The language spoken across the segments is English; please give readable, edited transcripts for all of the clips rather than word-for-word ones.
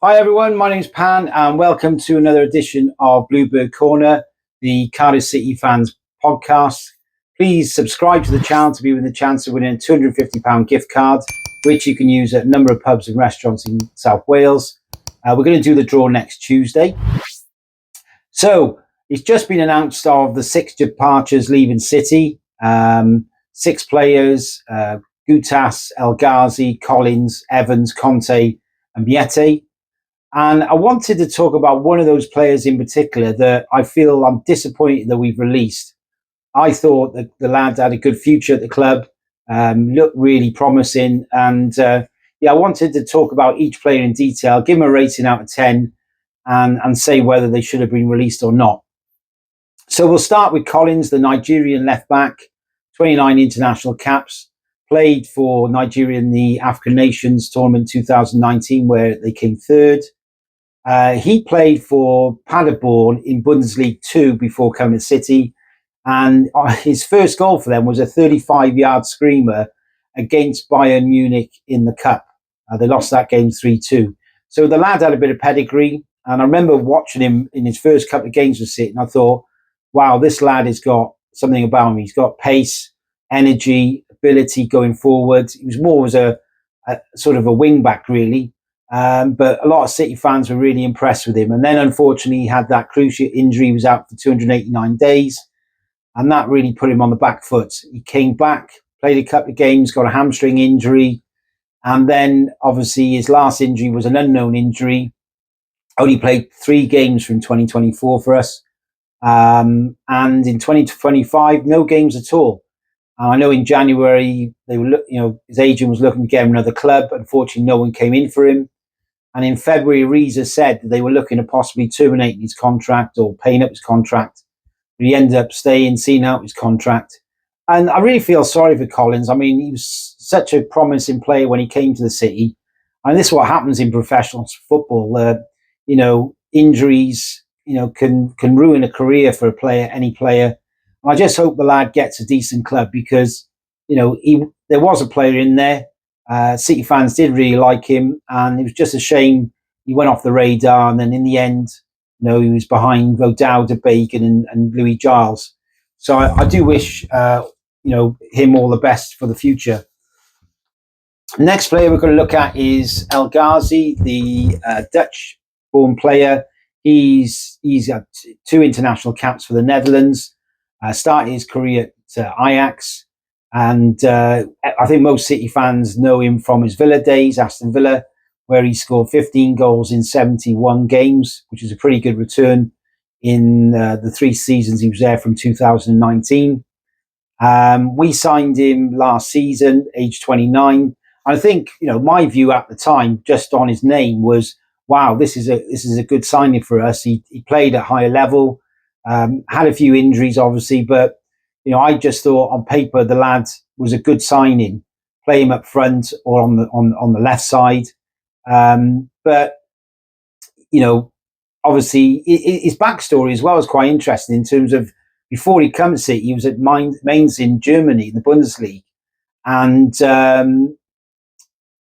Hi everyone, my name is Pan and welcome to another edition of Bluebird Corner, the Cardiff City fans podcast. Please subscribe to the channel to be within the chance of winning a £250 gift card, which you can use at a number of pubs and restaurants in South Wales. We're going to do the draw next Tuesday. So it's just been announced of the 6 departures leaving City. 6 players, Gutas, Ghazi, Collins, Evans, Conte and Mate. And I wanted to talk about one of those players in particular that I feel I'm disappointed that we've released. I thought that the lad had a good future at the club, looked really promising. And I wanted to talk about each player in detail, give him a rating out of 10 and say whether they should have been released or not. So we'll start with Collins, the Nigerian left back, 29 international caps, played for Nigeria in the African Nations tournament 2019 where they came third. He played for Paderborn in Bundesliga 2 before coming to City. And his first goal for them was a 35-yard screamer against Bayern Munich in the Cup. They lost that game 3-2. So the lad had a bit of pedigree. And I remember watching him in his first couple of games with City. And I thought, wow, this lad has got something about him. He's got pace, energy, ability going forward. He was more as a sort of a wing back, really. But a lot of City fans were really impressed with him. And then, unfortunately, he had that cruciate injury. He was out for 289 days. And that really put him on the back foot. He came back, played a couple of games, got a hamstring injury. And then, obviously, his last injury was an unknown injury. Only played 3 games from 2024 for us. And in 2025, no games at all. I know in January, they were, his agent was looking to get him another club. Unfortunately, no one came in for him. And in February, Reza said that they were looking at possibly terminating his contract or paying up his contract. But he ended up staying, seeing out his contract. And I really feel sorry for Collins. I mean, he was such a promising player when he came to the City. And this is what happens in professional football. Injuries, can ruin a career for a player, any player. And I just hope the lad gets a decent club because, there was a player in there. City fans did really like him, and it was just a shame he went off the radar. And then in the end, he was behind Rodau, De Bacon and Louis Giles. So I do wish, him all the best for the future. Next player we're going to look at is Ghazi, the Dutch-born player. He's got 2 international caps for the Netherlands. Started his career at Ajax. And I think most City fans know him from his Villa days, Aston Villa, where he scored 15 goals in 71 games, which is a pretty good return in the 3 seasons he was there from 2019. We signed him last season, age 29. I think, my view at the time, just on his name, was, wow, this is a good signing for us. He played at higher level, had a few injuries, obviously, but I just thought on paper the lad was a good signing. Play him up front or on the left side, but obviously his backstory as well is quite interesting in terms of before he comes to City, he was at Mainz in Germany in the Bundesliga, and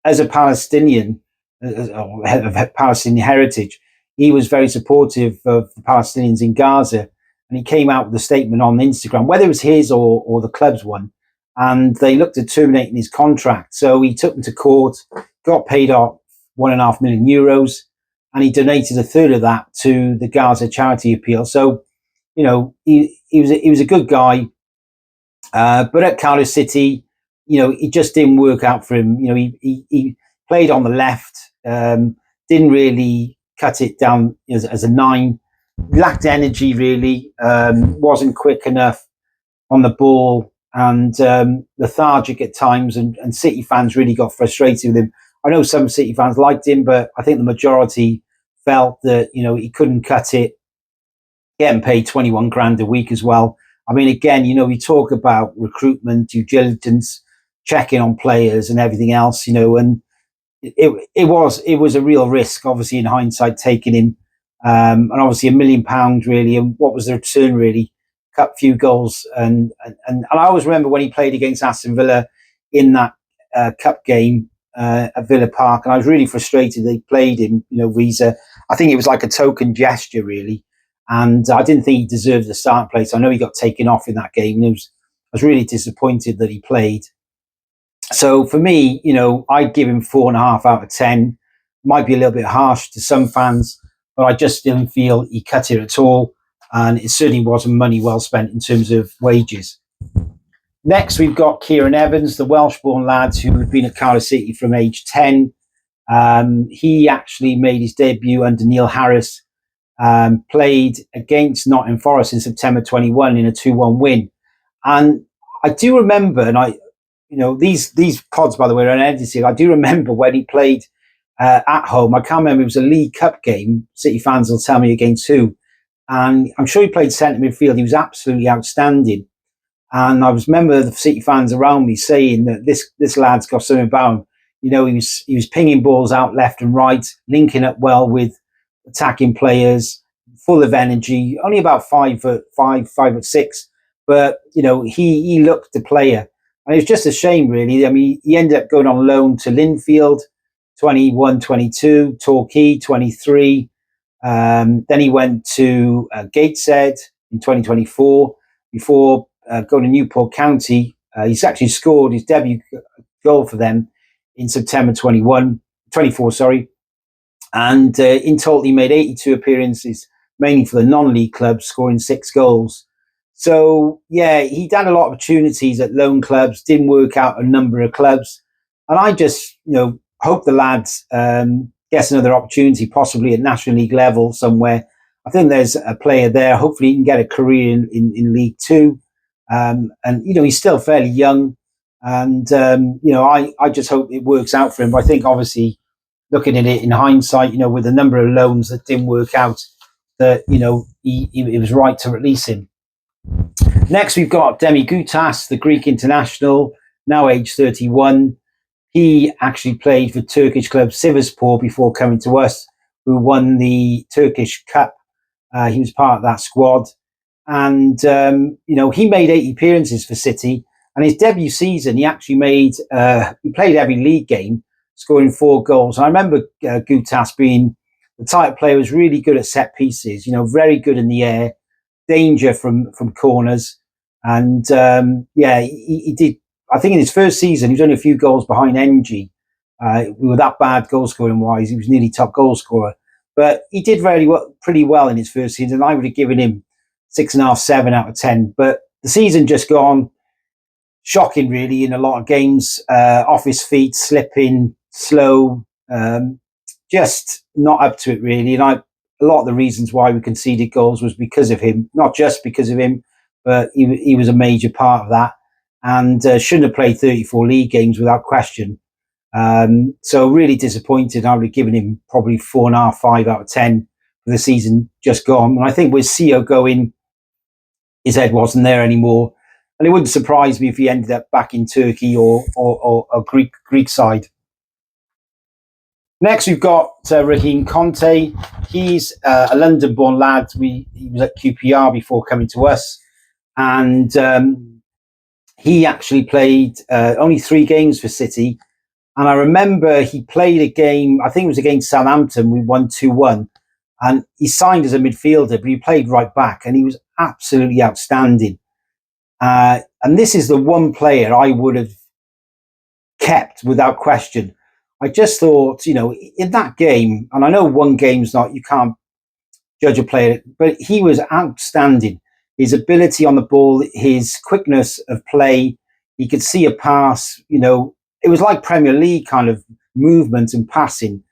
as a Palestinian of Palestinian heritage, he was very supportive of the Palestinians in Gaza. And he came out with a statement on Instagram, whether it was his or the club's one, and they looked at terminating his contract. So he took them to court, got paid off €1.5 million, and he donated a third of that to the Gaza charity appeal. So, he was a good guy, but at Cardiff City, it just didn't work out for him. He played on the left, didn't really cut it down as a 9. Lacked energy, really, wasn't quick enough on the ball, and lethargic at times, and City fans really got frustrated with him. I know some City fans liked him, but I think the majority felt that, he couldn't cut it, getting paid 21 grand a week as well. I mean, again, we talk about recruitment, due diligence, checking on players and everything else, and it was a real risk, obviously, in hindsight, taking him. And obviously £1 million really, and what was the return really? Cut few goals, and I always remember when he played against Aston Villa in that cup game. at Villa Park, and I was really frustrated they played him, Visa. I think it was like a token gesture, really. And I didn't think he deserved the start place. I know he got taken off in that game. And I was really disappointed that he played. So for me, I'd give him 4.5 out of 10. Might be a little bit harsh to some fans, but I just didn't feel he cut it at all. And it certainly wasn't money well spent in terms of wages. Next, we've got Kieran Evans, the Welsh-born lad who had been at Cardiff City from age 10. He actually made his debut under Neil Harris, played against Nottingham Forest in September 21 in a 2-1 win. And I do remember, and these pods, by the way, are unedited. I do remember when he played at home. I can't remember, it was a League Cup game. City fans will tell me against who. And I'm sure he played centre midfield. He was absolutely outstanding. And I remember the City fans around me saying that this lad's got something about him. He was pinging balls out left and right, linking up well with attacking players, full of energy. Only about 5'6", but he looked the player. And it was just a shame, really. I mean, he ended up going on loan to Linfield, 21-22, Torquay, 23. Then he went to Gateshead in 2024 before going to Newport County. He's actually scored his debut goal for them in September 24. And in total, he made 82 appearances, mainly for the non-league clubs, scoring 6 goals. So, yeah, he'd had a lot of opportunities at loan clubs, didn't work out a number of clubs. And I just, hope the lads gets another opportunity, possibly at National League level somewhere. I think there's a player there. Hopefully he can get a career in League Two. And he's still fairly young. And, I just hope it works out for him. But I think, obviously, looking at it in hindsight, with the number of loans that didn't work out, that, it was right to release him. Next, we've got Demi Gutas, the Greek international, now age 31. He actually played for Turkish club Sivasspor before coming to us, who won the Turkish Cup. He was part of that squad. And, he made 80 appearances for City. And his debut season, he actually he played every league game, scoring 4 goals. And I remember Gutas being the type of player who was really good at set pieces, very good in the air, danger from corners. And, he did. I think in his first season, he was only a few goals behind NG. We were that bad goal scoring wise. He was nearly top goal scorer. But he did pretty well in his first season. I would have given him 6.5, 7 out of 10. But the season just gone. Shocking, really, in a lot of games. Off his feet, slipping, slow. Just not up to it, really. And a lot of the reasons why we conceded goals was because of him. Not just because of him, but he was a major part of that. And shouldn't have played 34 league games without question. So really disappointed. I would have given him probably 4.5, 5 out of 10 for the season just gone. And I think with CEO going, his head wasn't there anymore. And it wouldn't surprise me if he ended up back in Turkey or a Greek side. Next, we've got Raheem Conte. He's a London-born lad. He was at QPR before coming to us. And he actually played only 3 games for City. And I remember he played a game, I think it was against Southampton. We won 2-1. And he signed as a midfielder, but he played right back. And he was absolutely outstanding. And this is the one player I would have kept without question. I just thought, in that game, and I know one game's you can't judge a player, but he was outstanding. His ability on the ball, his quickness of play, he could see a pass, it was like Premier League kind of movement and passing.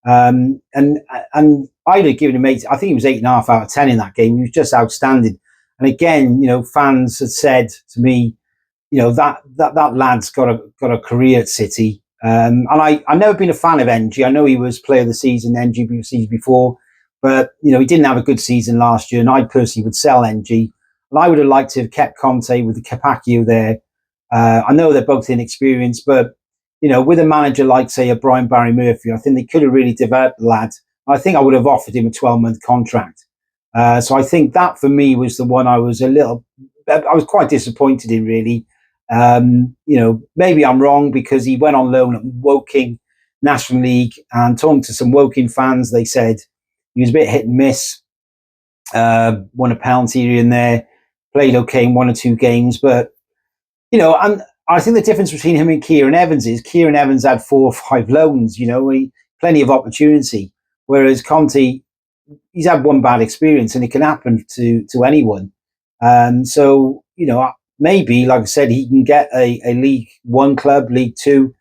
And I'd have given him 8, I think he was 8.5 out of 10 in that game. He was just outstanding. And again, fans had said to me, that lad's got a career at City. And I've never been a fan of NG. I know he was player of the season, NG season before, but he didn't have a good season last year. And I personally would sell NG. And I would have liked to have kept Conte with the Capaccio there. I know they're both inexperienced, but with a manager like, say, a Brian Barry Murphy, I think they could have really developed the lad. I think I would have offered him a 12-month contract. So I think that for me was the one I was quite disappointed in, really. Maybe I'm wrong because he went on loan at Woking National League, and talking to some Woking fans, they said he was a bit hit and miss. Won a penalty here and there, played okay in 1 or 2 games, but and I think the difference between him and Kieran Evans is Kieran Evans had 4 or 5 loans, plenty of opportunity, whereas Conte, he's had one bad experience, and it can happen to anyone. So maybe, like I said, he can get a League One club, League Two,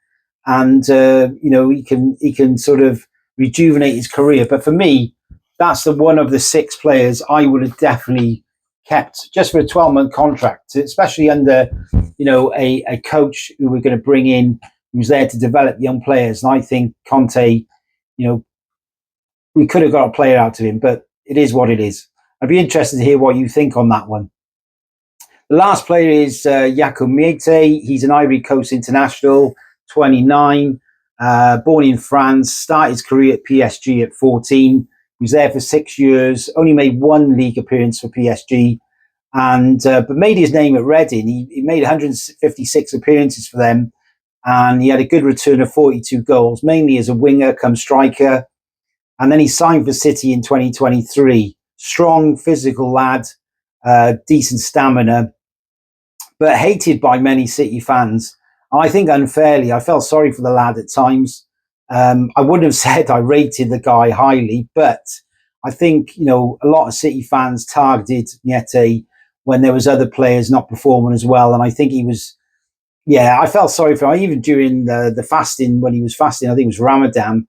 and he can sort of rejuvenate his career. But for me, that's the one of the 6 players I would have definitely kept just for a 12-month contract, especially under a coach who we're going to bring in who's there to develop young players. And I think Conte, we could have got a player out of him, but it is what it is. I'd be interested to hear what you think on that one. The last player is Jakob Mate. He's an Ivory Coast international, 29, born in France, started his career at PSG at 14. He was there for 6 years, only made 1 league appearance for PSG, and but made his name at Reading. He made 156 appearances for them, and he had a good return of 42 goals, mainly as a winger come striker. And then he signed for City in 2023. Strong, physical lad, decent stamina, but hated by many City fans. I think unfairly. I felt sorry for the lad at times. I wouldn't have said I rated the guy highly, but I think, a lot of City fans targeted Mate when there was other players not performing as well. And I think he was, I felt sorry for him. Even during the fasting, when he was fasting, I think it was Ramadan,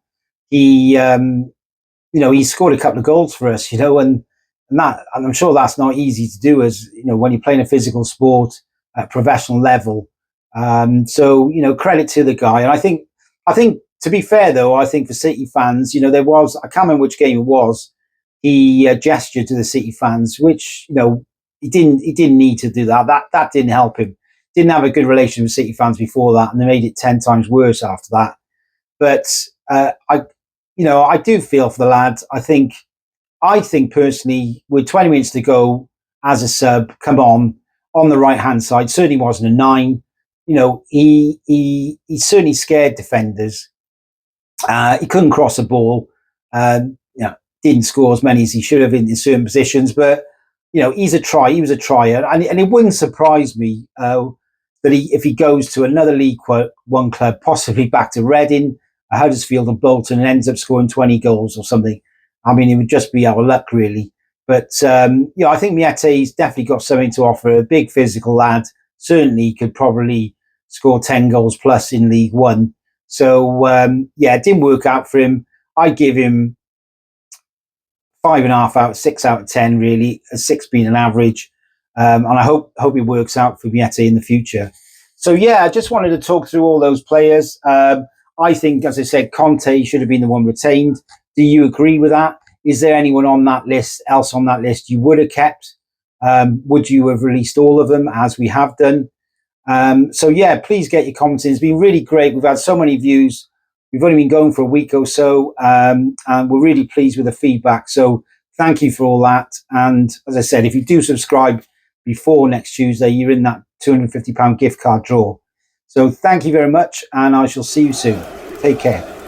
he scored a couple of goals for us, and I'm sure that's not easy to do as, when you're playing a physical sport at professional level. So, credit to the guy. And I think to be fair though, I think for City fans, there was, I can't remember which game it was, he gestured to the City fans, which, he didn't need to do that. That didn't help him. Didn't have a good relationship with City fans before that, and they made it 10 times worse after that. But I do feel for the lad. I think personally, with 20 minutes to go as a sub, come on the right hand side, certainly wasn't a 9. He certainly scared defenders. He couldn't cross a ball. Didn't score as many as he should have in certain positions, but he was a trier, and it wouldn't surprise me that if he goes to another League One club, possibly back to Reading, Huddersfield or Bolton, and ends up scoring 20 goals or something. I mean, it would just be our luck, really. But I think Mate's definitely got something to offer. A big physical lad, certainly could probably score 10 goals plus in League One. So it didn't work out for him. I give him 5.5 6 out of 10, really, a 6 being an average. And I hope it works out for Mate in the future. So I just wanted to talk through all those players. I think, as I said, Conte should have been the one retained. Do you agree with that? Is there anyone on that list, you would have kept? Would you have released all of them, as we have done? Please get your comments in. It's been really great. We've had so many views. We've only been going for a week or so, and we're really pleased with the feedback. So thank you for all that. And as I said, if you do subscribe before next Tuesday, you're in that £250 gift card draw. So thank you very much, and I shall see you soon. Take care.